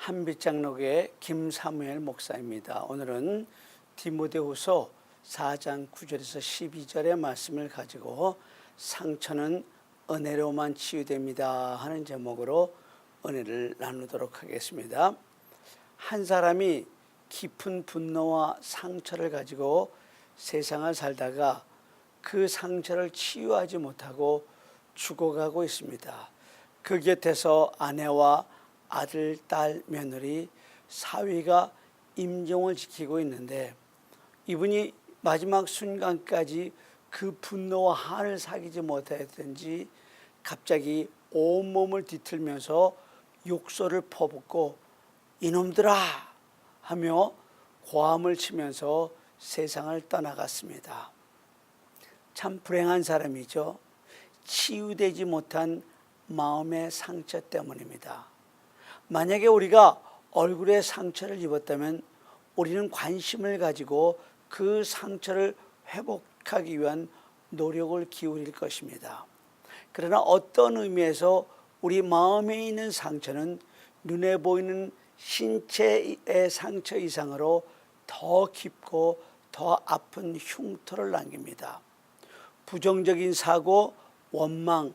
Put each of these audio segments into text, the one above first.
한빛장로교회 김사무엘 목사입니다. 오늘은 디모데후서 4장 9절에서 12절의 말씀을 가지고 상처는 은혜로만 치유됩니다 하는 제목으로 은혜를 나누도록 하겠습니다. 한 사람이 깊은 분노와 상처를 가지고 세상을 살다가 그 상처를 치유하지 못하고 죽어가고 있습니다. 그 곁에서 아내와 아들, 딸, 며느리, 사위가 임종을 지키고 있는데 이분이 마지막 순간까지 그 분노와 한을 사귀지 못했든지 갑자기 온몸을 뒤틀면서 욕설을 퍼붓고 이놈들아 하며 고함을 치면서 세상을 떠나갔습니다. 참 불행한 사람이죠. 치유되지 못한 마음의 상처 때문입니다. 만약에 우리가 얼굴에 상처를 입었다면 우리는 관심을 가지고 그 상처를 회복하기 위한 노력을 기울일 것입니다. 그러나 어떤 의미에서 우리 마음에 있는 상처는 눈에 보이는 신체의 상처 이상으로 더 깊고 더 아픈 흉터를 남깁니다. 부정적인 사고, 원망,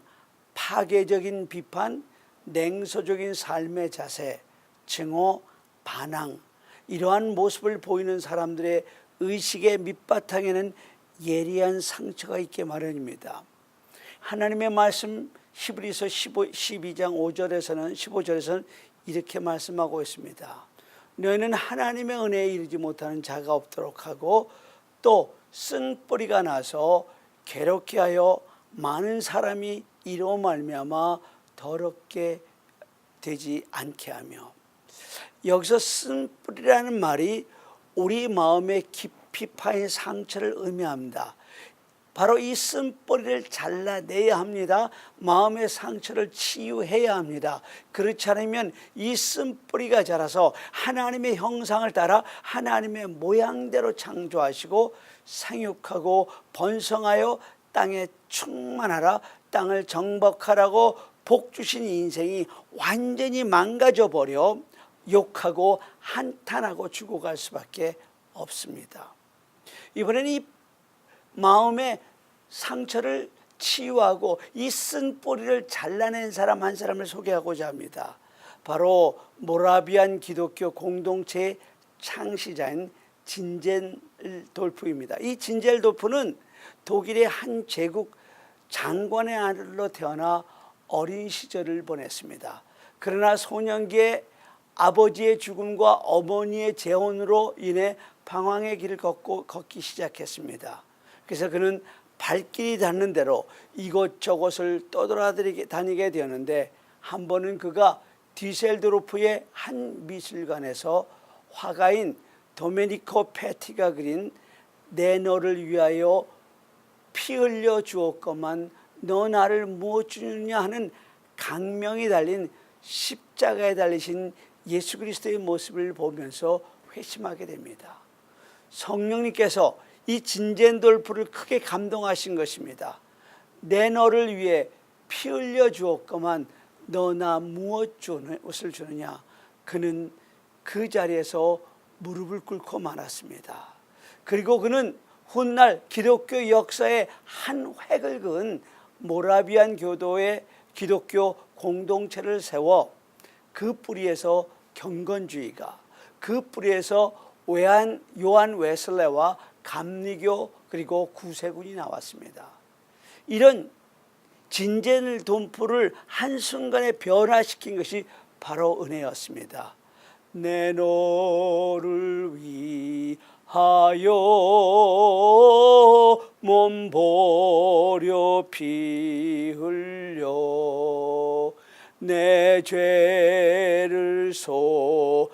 파괴적인 비판, 냉소적인 삶의 자세, 증오, 반항, 이러한 모습을 보이는 사람들의 의식의 밑바탕에는 예리한 상처가 있게 마련입니다. 하나님의 말씀 히브리서 12장 15절에서는 이렇게 말씀하고 있습니다. 너희는 하나님의 은혜에 이르지 못하는 자가 없도록 하고 또 쓴뿌리가 나서 괴롭게 하여 많은 사람이 이로 말미암아 더럽게 되지 않게 하며, 여기서 쓴뿌리라는 말이 우리 마음의 깊이 파인 상처를 의미합니다. 바로 이 쓴뿌리를 잘라내야 합니다. 마음의 상처를 치유해야 합니다. 그렇지 않으면 이 쓴뿌리가 자라서 하나님의 형상을 따라 하나님의 모양대로 창조하시고 생육하고 번성하여 땅에 충만하라, 땅을 정복하라고 복 주신 인생이 완전히 망가져 버려 욕하고 한탄하고 죽어갈 수밖에 없습니다. 이번에는 이 마음의 상처를 치유하고 이 쓴 뿌리를 잘라낸 사람 한 사람을 소개하고자 합니다. 바로 모라비안 기독교 공동체의 창시자인 진젤돌프입니다. 이 진젤돌프는 독일의 한 제국 장관의 아들로 태어나 어린 시절을 보냈습니다. 그러나 소년기에 아버지의 죽음과 어머니의 재혼으로 인해 방황의 길을 걷기 시작했습니다. 그래서 그는 발길이 닿는 대로 이곳저곳을 떠돌아다니게 되었는데, 한 번은 그가 디셀도르프의 한 미술관에서 화가인 도메니코 페티가 그린 내 너를 위하여 피 흘려 주었건만 너 나를 무엇 주느냐 하는 강명이 달린 십자가에 달리신 예수 그리스도의 모습을 보면서 회심하게 됩니다. 성령님께서 이 진젤돌프를 크게 감동하신 것입니다. 내 너를 위해 피 흘려 주었건만 너 나 무엇을 주느냐. 그는 그 자리에서 무릎을 꿇고 말았습니다. 그리고 그는 훗날 기독교 역사의 한 획을 그은 모라비안 교도의 기독교 공동체를 세워 그 뿌리에서 경건주의가, 그 뿌리에서 요한 웨슬레와 감리교 그리고 구세군이 나왔습니다. 이런 진젤돌프를 한순간에 변화시킨 것이 바로 은혜였습니다. 내 너를 위하여 몸 버려 피 흘려 내 죄를 속하여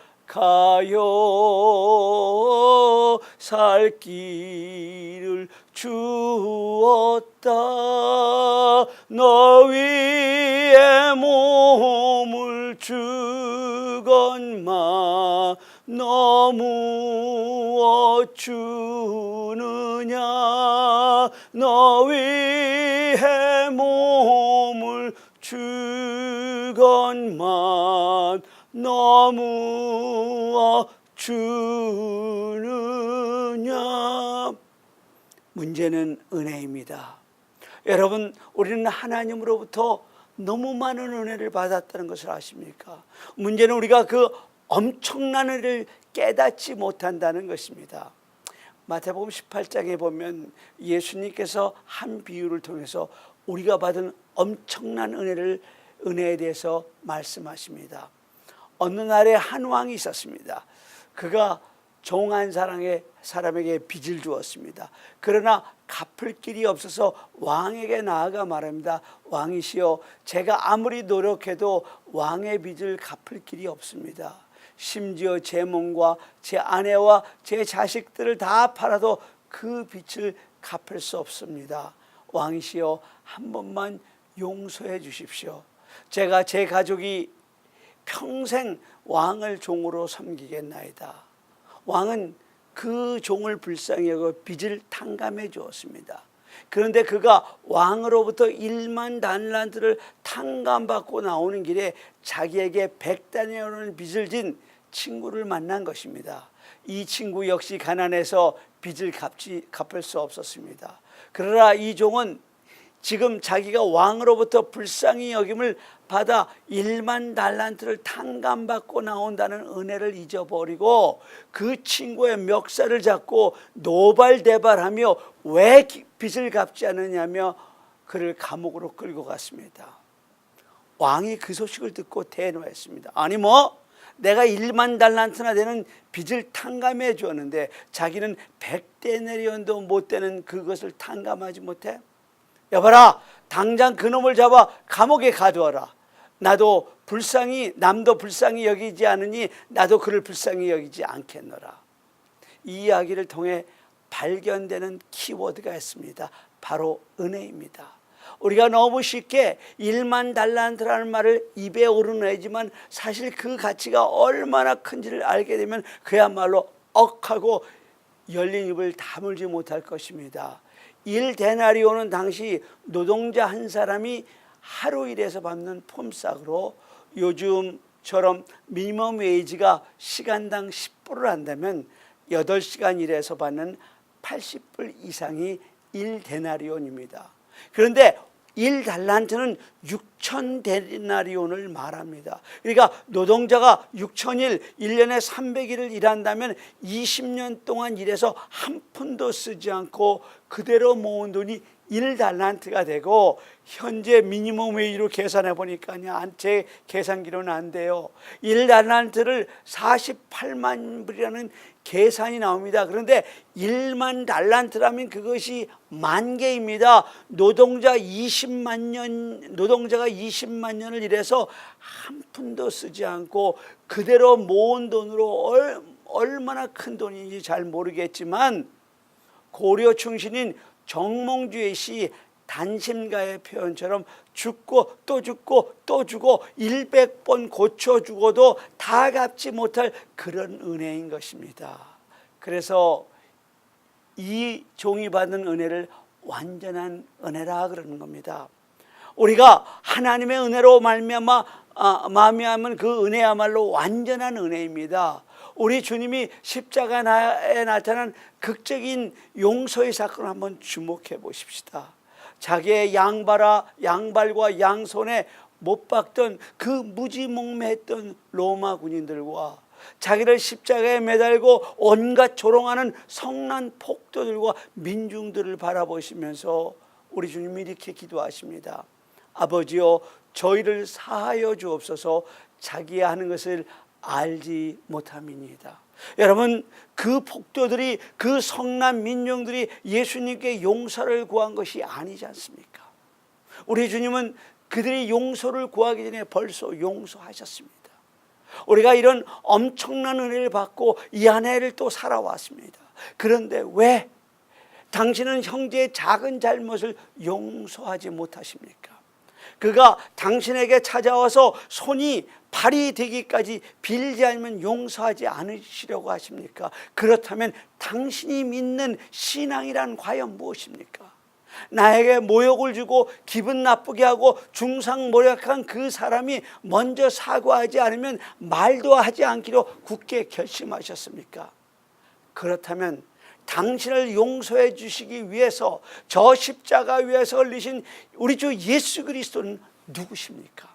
살 길을 주었다. 너 위에 몸을 주건마 너 무엇 주느냐. 너 위에 몸을 주건만 너무어 주느냐. 문제는 은혜입니다. 여러분, 우리는 하나님으로부터 너무 많은 은혜를 받았다는 것을 아십니까? 문제는 우리가 그 엄청난 은혜를 깨닫지 못한다는 것입니다. 마태복음 18장에 보면 예수님께서 한 비유를 통해서 우리가 받은 엄청난 은혜에 대해서 말씀하십니다. 어느 날에 한 왕이 있었습니다. 그가 종 한 사람에게 빚을 주었습니다. 그러나 갚을 길이 없어서 왕에게 나아가 말합니다. 왕이시여, 제가 아무리 노력해도 왕의 빚을 갚을 길이 없습니다. 심지어 제 몸과 제 아내와 제 자식들을 다 팔아도 그 빚을 갚을 수 없습니다. 왕이시여, 한 번만 용서해 주십시오. 제가 제 가족이 평생 왕을 종으로 섬기겠나이다. 왕은 그 종을 불쌍히 여겨 빚을 탕감해 주었습니다. 그런데 그가 왕으로부터 1만 달란트를 탕감받고 나오는 길에 자기에게 100달러라는 빚을 진 친구를 만난 것입니다. 이 친구 역시 가난해서 빚을 갚을 수 없었습니다. 그러나 이 종은 지금 자기가 왕으로부터 불쌍히 여김을 받아 1만 달란트를 탕감받고 나온다는 은혜를 잊어버리고 그 친구의 멱살을 잡고 노발대발하며 왜 빚을 갚지 않느냐며 그를 감옥으로 끌고 갔습니다. 왕이 그 소식을 듣고 대노했습니다. 아니 내가 1만 달란트나 되는 빚을 탕감해 주었는데 자기는 100데나리온도 못 되는 그것을 탕감하지 못해? 여봐라, 당장 그놈을 잡아 감옥에 가두어라. 남도 불쌍히 여기지 않으니 나도 그를 불쌍히 여기지 않겠노라. 이 이야기를 통해 발견되는 키워드가 있습니다. 바로 은혜입니다. 우리가 너무 쉽게 1만 달란트라는 말을 입에 오르내지만 사실 그 가치가 얼마나 큰지를 알게 되면 그야말로 억하고 열린 입을 다물지 못할 것입니다. 1데나리온은 당시 노동자 한 사람이 하루 일해서 받는 폼싹으로 요즘처럼 미니멈 웨이지가 시간당 10불을 한다면 8시간 일해서 받는 80불 이상이 1데나리온입니다. 그런데 1달란트는 6,000데나리온을 말합니다. 그러니까 노동자가 6,000일, 1년에 300일을 일한다면 20년 동안 일해서 한 푼도 쓰지 않고 그대로 모은 돈이 1달란트가 되고, 현재 미니멈 웨이로 계산해 보니까 제 계산기로는 안 돼요. 1달란트를 48만 불이라는 계산이 나옵니다. 그런데 1만 달란트라면 그것이 만 개입니다. 노동자가 20만 년을 일해서 한 푼도 쓰지 않고 그대로 모은 돈으로 얼마나 큰 돈인지 잘 모르겠지만, 고려 충신인 정몽주의 시 단심가의 표현처럼 죽고 또 죽고 또 주고 100번 고쳐 죽어도 다 갚지 못할 그런 은혜인 것입니다. 그래서 이 종이 받는 은혜를 완전한 은혜라 그러는 겁니다. 우리가 하나님의 은혜로 말미암은 그 은혜야말로 완전한 은혜입니다. 우리 주님이 십자가에 나타난 극적인 용서의 사건을 한번 주목해 보십시다. 자기의 양발과 양손에 못 박던 그 무지몽매했던 로마 군인들과 자기를 십자가에 매달고 온갖 조롱하는 성난 폭도들과 민중들을 바라보시면서 우리 주님이 이렇게 기도하십니다. 아버지여, 저희를 사하여 주옵소서. 자기가 하는 것을 알지 못함이니이다. 여러분, 그 폭도들이, 그 성난 민중들이 예수님께 용서를 구한 것이 아니지 않습니까? 우리 주님은 그들이 용서를 구하기 전에 벌써 용서하셨습니다. 우리가 이런 엄청난 은혜를 받고 이 은혜를 또 살아왔습니다. 그런데 왜 당신은 형제의 작은 잘못을 용서하지 못하십니까? 그가 당신에게 찾아와서 손이 발이 되기까지 빌지 않으면 용서하지 않으시려고 하십니까? 그렇다면 당신이 믿는 신앙이란 과연 무엇입니까? 나에게 모욕을 주고 기분 나쁘게 하고 중상모략한 그 사람이 먼저 사과하지 않으면 말도 하지 않기로 굳게 결심하셨습니까? 그렇다면 당신을 용서해 주시기 위해서 저 십자가 위에서 흘리신 우리 주 예수 그리스도는 누구십니까?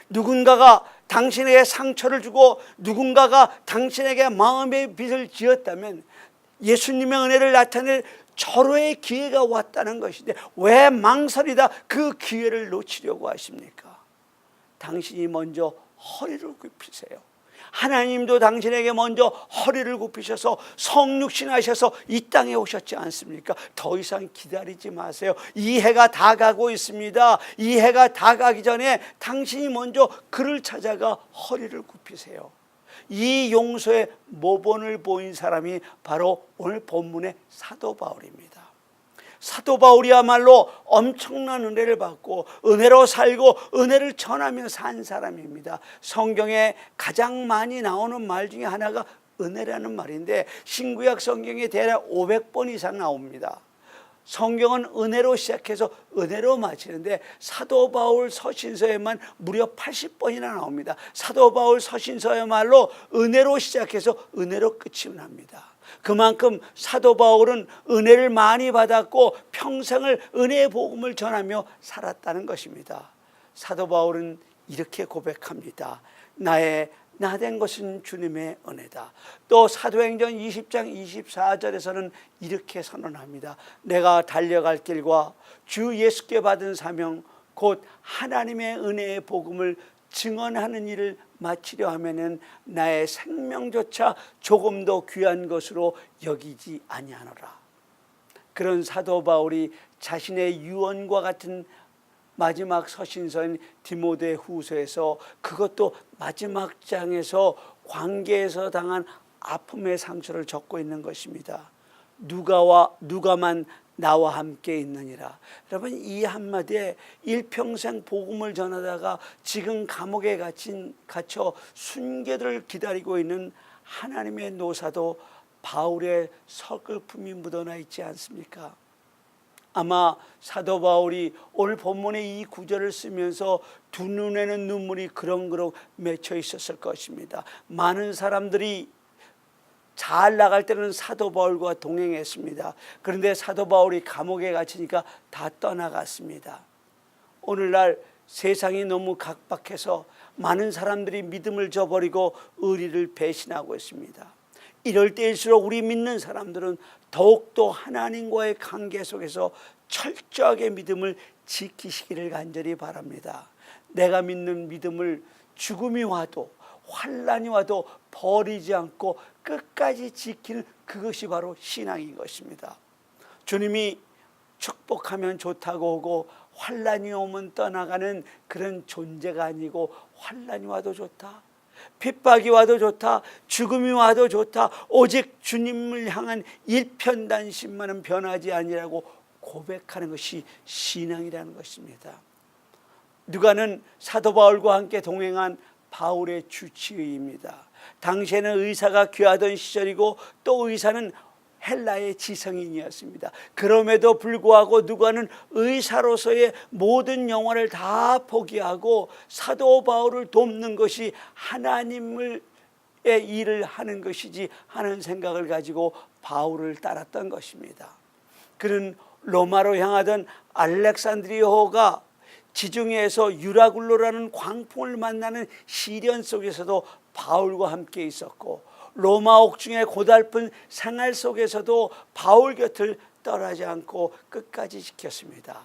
누군가가 당신에게 상처를 주고 누군가가 당신에게 마음의 빚을 지었다면 예수님의 은혜를 나타낼 절호의 기회가 왔다는 것인데 왜 망설이다 그 기회를 놓치려고 하십니까? 당신이 먼저 허리를 굽히세요. 하나님도 당신에게 먼저 허리를 굽히셔서 성육신하셔서 이 땅에 오셨지 않습니까? 더 이상 기다리지 마세요. 이 해가 다 가고 있습니다. 이 해가 다 가기 전에 당신이 먼저 그를 찾아가 허리를 굽히세요. 이 용서의 모본을 보인 사람이 바로 오늘 본문의 사도 바울입니다. 사도 바울이야말로 엄청난 은혜를 받고 은혜로 살고 은혜를 전하며 산 사람입니다. 성경에 가장 많이 나오는 말 중에 하나가 은혜라는 말인데 신구약 성경에 대략 500번 이상 나옵니다. 성경은 은혜로 시작해서 은혜로 마치는데 사도 바울 서신서에만 무려 80번이나 나옵니다. 사도 바울 서신서야말로 은혜로 시작해서 은혜로 끝이 납니다. 그만큼 사도 바울은 은혜를 많이 받았고 평생을 은혜의 복음을 전하며 살았다는 것입니다. 사도 바울은 이렇게 고백합니다. 나 된 것은 주님의 은혜다. 또 사도행전 20장 24절에서는 이렇게 선언합니다. 내가 달려갈 길과 주 예수께 받은 사명 곧 하나님의 은혜의 복음을 증언하는 일을 마치려 하면은 나의 생명조차 조금 더 귀한 것으로 여기지 아니하노라. 그런 사도 바울이 자신의 유언과 같은 마지막 서신서인 디모데 후서에서 그것도 마지막 장에서 관계에서 당한 아픔의 상처를 적고 있는 것입니다. 누가만 나와 함께 있느니라. 여러분 이 한마디에 일평생 복음을 전하다가 지금 감옥에 갇혀 순교를 기다리고 있는 하나님의 노사도 바울의 서글픔이 묻어나 있지 않습니까? 아마 사도 바울이 오늘 본문의 이 구절을 쓰면서 두 눈에는 눈물이 그렁그렁 맺혀 있었을 것입니다. 많은 사람들이 잘 나갈 때는 사도 바울과 동행했습니다. 그런데 사도 바울이 감옥에 갇히니까 다 떠나갔습니다. 오늘날 세상이 너무 각박해서 많은 사람들이 믿음을 저버리고 의리를 배신하고 있습니다. 이럴 때일수록 우리 믿는 사람들은 더욱더 하나님과의 관계 속에서 철저하게 믿음을 지키시기를 간절히 바랍니다. 내가 믿는 믿음을 죽음이 와도 환난이 와도 버리지 않고 끝까지 지키는 그것이 바로 신앙인 것입니다. 주님이 축복하면 좋다고 오고 환난이 오면 떠나가는 그런 존재가 아니고 환난이 와도 좋다, 핍박이 와도 좋다, 죽음이 와도 좋다, 오직 주님을 향한 일편단심만은 변하지 아니라고 고백하는 것이 신앙이라는 것입니다. 누가는 사도 바울과 함께 동행한 바울의 주치의입니다. 당시에는 의사가 귀하던 시절이고 또 의사는 헬라의 지성인이었습니다. 그럼에도 불구하고 누가는 의사로서의 모든 영혼을 다 포기하고 사도 바울을 돕는 것이 하나님의 일을 하는 것이지 하는 생각을 가지고 바울을 따랐던 것입니다. 그는 로마로 향하던 알렉산드리아호가 지중해에서 유라굴로라는 광풍을 만나는 시련 속에서도 바울과 함께 있었고 로마 옥중의 고달픈 생활 속에서도 바울 곁을 떠나지 않고 끝까지 지켰습니다.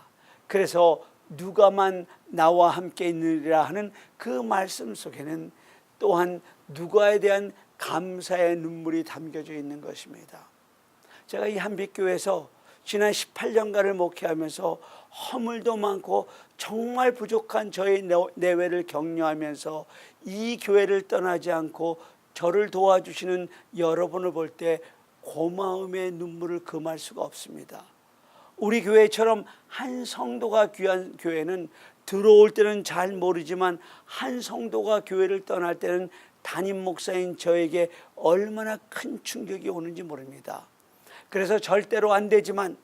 그래서 누가만 나와 함께 있느니라 하는 그 말씀 속에는 또한 누가에 대한 감사의 눈물이 담겨져 있는 것입니다. 제가 이 한빛교회에서 지난 18년간을 목회하면서 허물도 많고 정말 부족한 저의 내외를 격려하면서 이 교회를 떠나지 않고 저를 도와주시는 여러분을 볼 때 고마움의 눈물을 금할 수가 없습니다. 우리 교회처럼 한 성도가 귀한 교회는 들어올 때는 잘 모르지만 한 성도가 교회를 떠날 때는 담임 목사인 저에게 얼마나 큰 충격이 오는지 모릅니다. 그래서 절대로 안 되지만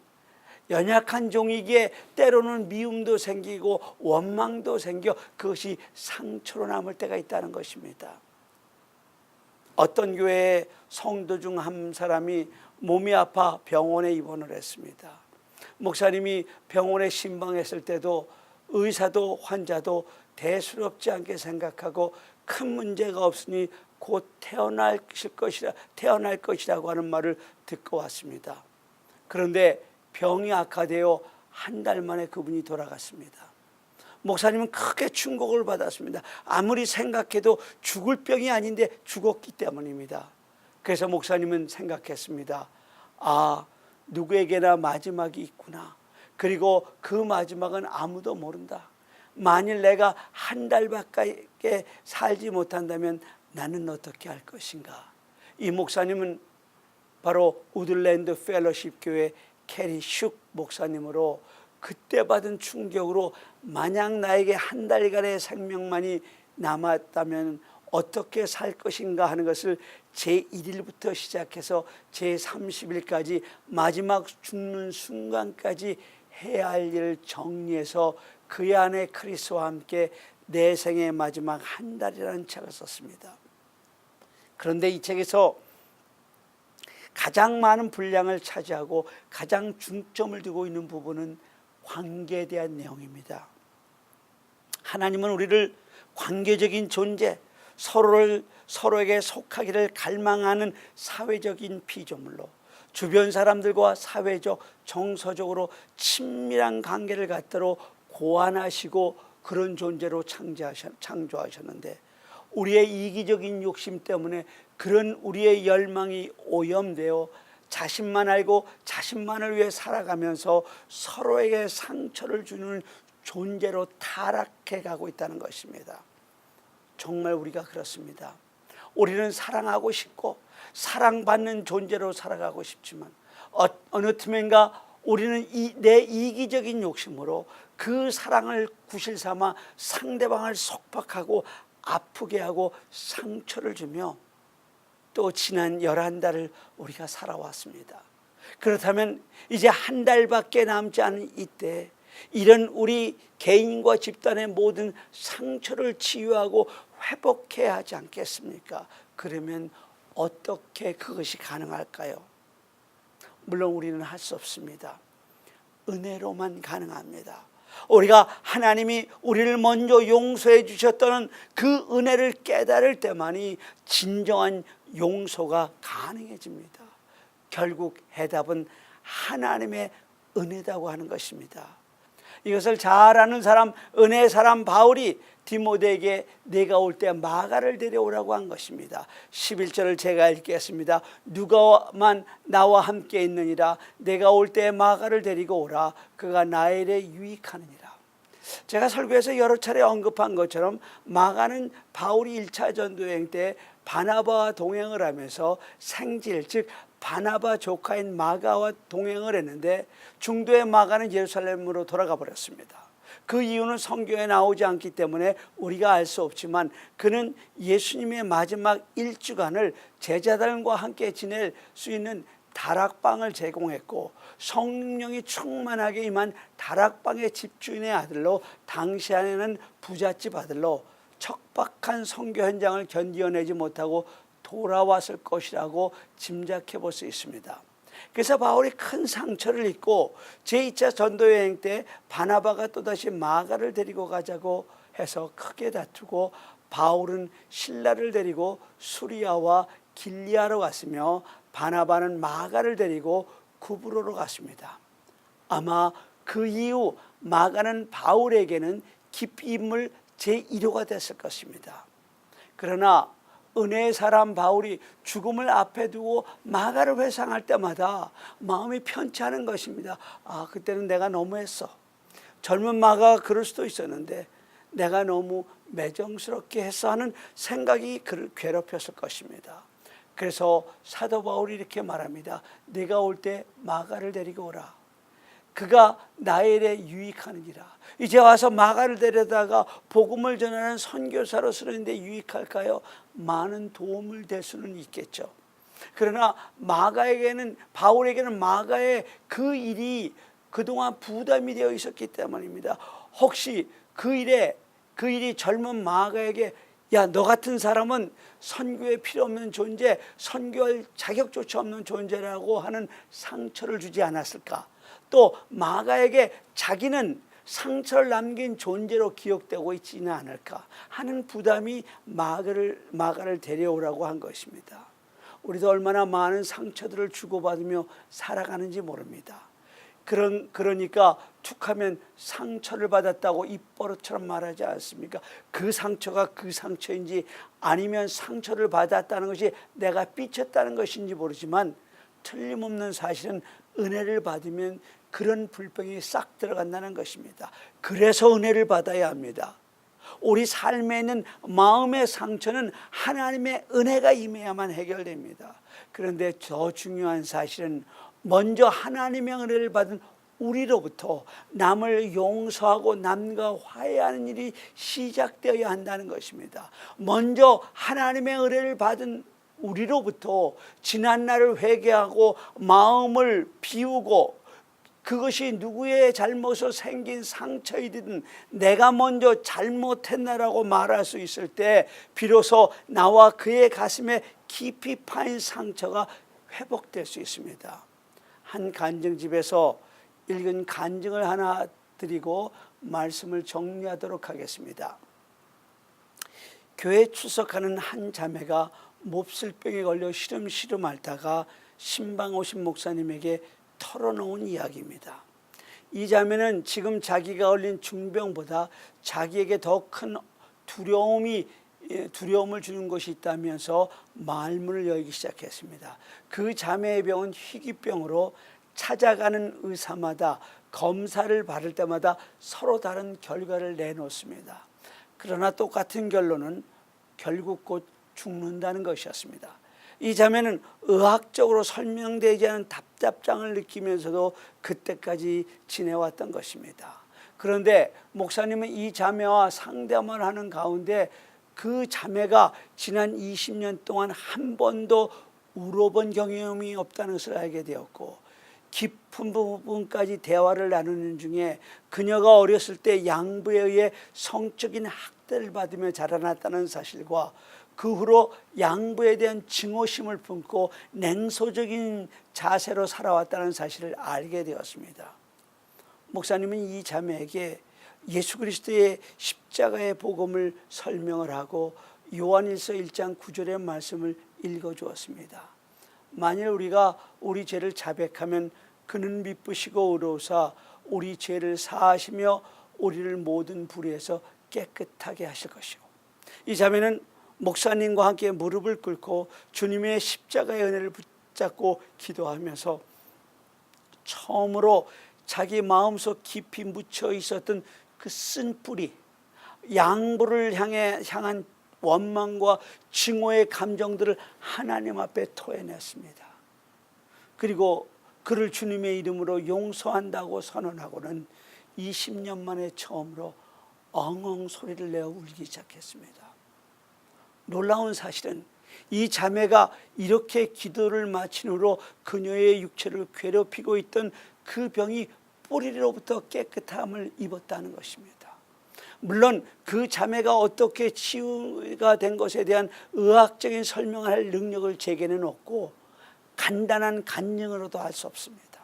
연약한 종이기에 때로는 미움도 생기고 원망도 생겨 그것이 상처로 남을 때가 있다는 것입니다. 어떤 교회의 성도 중 한 사람이 몸이 아파 병원에 입원을 했습니다. 목사님이 병원에 신방했을 때도 의사도 환자도 대수롭지 않게 생각하고 큰 문제가 없으니 곧 태어날 것이라고 하는 말을 듣고 왔습니다. 그런데 병이 악화되어 한 달 만에 그분이 돌아갔습니다. 목사님은 크게 충격을 받았습니다. 아무리 생각해도 죽을 병이 아닌데 죽었기 때문입니다. 그래서 목사님은 생각했습니다. 아, 누구에게나 마지막이 있구나. 그리고 그 마지막은 아무도 모른다. 만일 내가 한 달밖에 살지 못한다면 나는 어떻게 할 것인가. 이 목사님은 바로 우들랜드 펠로십 교회 캐리 슉 목사님으로 그때 받은 충격으로 만약 나에게 한 달간의 생명만이 남았다면 어떻게 살 것인가 하는 것을 제1일부터 시작해서 제30일까지 마지막 죽는 순간까지 해야 할 일을 정리해서 그의 아내 크리스와 함께 내 생의 마지막 한 달이라는 책을 썼습니다. 그런데 이 책에서 가장 많은 분량을 차지하고 가장 중점을 두고 있는 부분은 관계에 대한 내용입니다. 하나님은 우리를 관계적인 존재, 서로에게 속하기를 갈망하는 사회적인 피조물로 주변 사람들과 사회적, 정서적으로 친밀한 관계를 갖도록 고안하시고 그런 존재로 창조하셨는데 우리의 이기적인 욕심 때문에 그런 우리의 열망이 오염되어 자신만 알고 자신만을 위해 살아가면서 서로에게 상처를 주는 존재로 타락해 가고 있다는 것입니다. 정말 우리가 그렇습니다. 우리는 사랑하고 싶고 사랑받는 존재로 살아가고 싶지만 어느 틈엔가 우리는 내 이기적인 욕심으로 그 사랑을 구실 삼아 상대방을 속박하고 아프게 하고 상처를 주며 또 지난 11달을 우리가 살아왔습니다. 그렇다면 이제 한 달밖에 남지 않은 이때 이런 우리 개인과 집단의 모든 상처를 치유하고 회복해야 하지 않겠습니까? 그러면 어떻게 그것이 가능할까요? 물론 우리는 할 수 없습니다. 은혜로만 가능합니다. 우리가 하나님이 우리를 먼저 용서해 주셨다는 그 은혜를 깨달을 때만이 진정한 용서가 가능해집니다. 결국 해답은 하나님의 은혜라고 하는 것입니다. 이것을 잘 아는 사람, 은혜의 사람 바울이 디모데에게 내가 올 때 마가를 데려오라고 한 것입니다. 11절을 제가 읽겠습니다. 누가만 나와 함께 있느니라. 내가 올 때 마가를 데리고 오라. 그가 나의 일에 유익하느니라. 제가 설교에서 여러 차례 언급한 것처럼 마가는 바울이 1차 전도여행 때 바나바와 동행을 하면서 생질, 즉 바나바 조카인 마가와 동행을 했는데 중도의 마가는 예루살렘으로 돌아가 버렸습니다. 그 이유는 성경에 나오지 않기 때문에 우리가 알 수 없지만 그는 예수님의 마지막 1주간을 제자들과 함께 지낼 수 있는 다락방을 제공했고 성령이 충만하게 임한 다락방의 집주인의 아들로 당시 안에는 부잣집 아들로 척박한 선교 현장을 견디어내지 못하고 돌아왔을 것이라고 짐작해 볼 수 있습니다. 그래서 바울이 큰 상처를 입고 제2차 전도여행 때 바나바가 또다시 마가를 데리고 가자고 해서 크게 다투고 바울은 실라를 데리고 수리아와 길리아로 갔으며 바나바는 마가를 데리고 구브로로 갔습니다. 아마 그 이후 마가는 바울에게는 깊이 인물 제1호가 됐을 것입니다. 그러나 은혜의 사람 바울이 죽음을 앞에 두고 마가를 회상할 때마다 마음이 편치 않은 것입니다. 아, 그때는 내가 너무했어. 젊은 마가가 그럴 수도 있었는데 내가 너무 매정스럽게 했어 하는 생각이 그를 괴롭혔을 것입니다. 그래서 사도 바울이 이렇게 말합니다. 네가 올 때 마가를 데리고 오라. 그가 나의 일에 유익하느니라. 이제 와서 마가를 데려다가 복음을 전하는 선교사로 쓰는데 유익할까요? 많은 도움을 될 수는 있겠죠. 그러나 바울에게는 마가의 그 일이 그동안 부담이 되어 있었기 때문입니다. 혹시 그 일이 젊은 마가에게 야, 너 같은 사람은 선교에 필요 없는 존재, 선교할 자격조차 없는 존재라고 하는 상처를 주지 않았을까? 또 마가에게 자기는 상처를 남긴 존재로 기억되고 있지는 않을까 하는 부담이 마가를 데려오라고 한 것입니다. 우리도 얼마나 많은 상처들을 주고받으며 살아가는지 모릅니다. 그러니까 툭하면 상처를 받았다고 입버릇처럼 말하지 않습니까? 그 상처가 그 상처인지 아니면 상처를 받았다는 것이 내가 삐쳤다는 것인지 모르지만 틀림없는 사실은 은혜를 받으면 그런 불병이 싹 들어간다는 것입니다. 그래서 은혜를 받아야 합니다. 우리 삶에 있는 마음의 상처는 하나님의 은혜가 임해야만 해결됩니다. 그런데 더 중요한 사실은 먼저 하나님의 은혜를 받은 우리로부터 남을 용서하고 남과 화해하는 일이 시작되어야 한다는 것입니다. 먼저 하나님의 은혜를 받은 우리로부터 지난날을 회개하고 마음을 비우고 그것이 누구의 잘못으로 생긴 상처이든 내가 먼저 잘못했나라고 말할 수 있을 때 비로소 나와 그의 가슴에 깊이 파인 상처가 회복될 수 있습니다. 한 간증집에서 읽은 간증을 하나 드리고 말씀을 정리하도록 하겠습니다. 교회에 출석하는 한 자매가 몹쓸병에 걸려 시름시름 앓다가 신방 오신 목사님에게 털어놓은 이야기입니다. 이 자매는 지금 자기가 걸린 중병보다 자기에게 더 큰 두려움을 주는 것이 있다면서 말문을 열기 시작했습니다. 그 자매의 병은 희귀병으로 찾아가는 의사마다 검사를 받을 때마다 서로 다른 결과를 내놓습니다. 그러나 똑같은 결론은 결국 곧 죽는다는 것이었습니다. 이 자매는 의학적으로 설명되지 않은 답답장을 느끼면서도 그때까지 지내왔던 것입니다. 그런데 목사님은 이 자매와 상담을 하는 가운데 그 자매가 지난 20년 동안 한 번도 울어본 경험이 없다는 것을 알게 되었고 깊은 부분까지 대화를 나누는 중에 그녀가 어렸을 때 양부에 의해 성적인 학대를 받으며 자라났다는 사실과 그 후로 양부에 대한 증오심을 품고 냉소적인 자세로 살아왔다는 사실을 알게 되었습니다. 목사님은 이 자매에게 예수 그리스도의 십자가의 복음을 설명을 하고 요한일서 1장 9절의 말씀을 읽어주었습니다. 만일 우리가 우리 죄를 자백하면 그는 미쁘시고 의로우사 우리 죄를 사하시며 우리를 모든 불의에서 깨끗하게 하실 것이고, 이 자매는 목사님과 함께 무릎을 꿇고 주님의 십자가의 은혜를 붙잡고 기도하면서 처음으로 자기 마음속 깊이 묻혀 있었던 그 쓴뿌리, 양부를 향한 원망과 증오의 감정들을 하나님 앞에 토해냈습니다. 그리고 그를 주님의 이름으로 용서한다고 선언하고는 20년 만에 처음으로 엉엉 소리를 내어 울기 시작했습니다. 놀라운 사실은 이 자매가 이렇게 기도를 마친 후로 그녀의 육체를 괴롭히고 있던 그 병이 뿌리로부터 깨끗함을 입었다는 것입니다. 물론 그 자매가 어떻게 치유가 된 것에 대한 의학적인 설명을 할 능력을 제게는 없고 간단한 간증으로도 알 수 없습니다.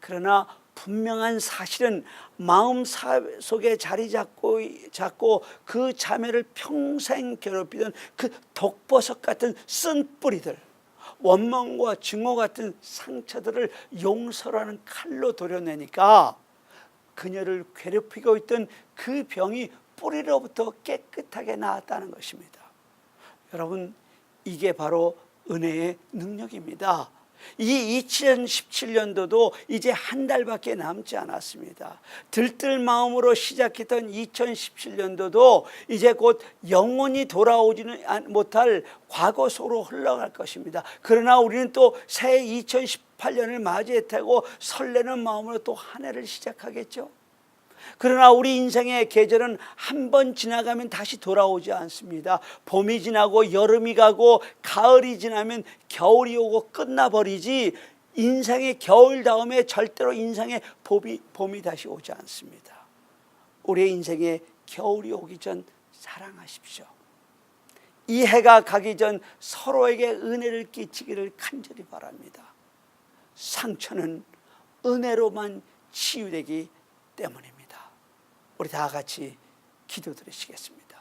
그러나 분명한 사실은 마음 속에 자리 잡고 그 자매를 평생 괴롭히던 그 독버섯 같은 쓴뿌리들, 원망과 증오 같은 상처들을 용서라는 칼로 도려내니까 그녀를 괴롭히고 있던 그 병이 뿌리로부터 깨끗하게 나았다는 것입니다. 여러분, 이게 바로 은혜의 능력입니다. 이 2017년도도 이제 한 달밖에 남지 않았습니다. 들뜰 마음으로 시작했던 2017년도도 이제 곧 영원히 돌아오지는 못할 과거 속으로 흘러갈 것입니다. 그러나 우리는 또 새해 2018년을 맞이했다고 설레는 마음으로 또 한 해를 시작하겠죠. 그러나 우리 인생의 계절은 한 번 지나가면 다시 돌아오지 않습니다. 봄이 지나고 여름이 가고 가을이 지나면 겨울이 오고 끝나버리지 인생의 겨울 다음에 절대로 인생의 봄이 다시 오지 않습니다. 우리의 인생에 겨울이 오기 전 사랑하십시오. 이 해가 가기 전 서로에게 은혜를 끼치기를 간절히 바랍니다. 상처는 은혜로만 치유되기 때문입니다. 우리 다 같이 기도드리시겠습니다.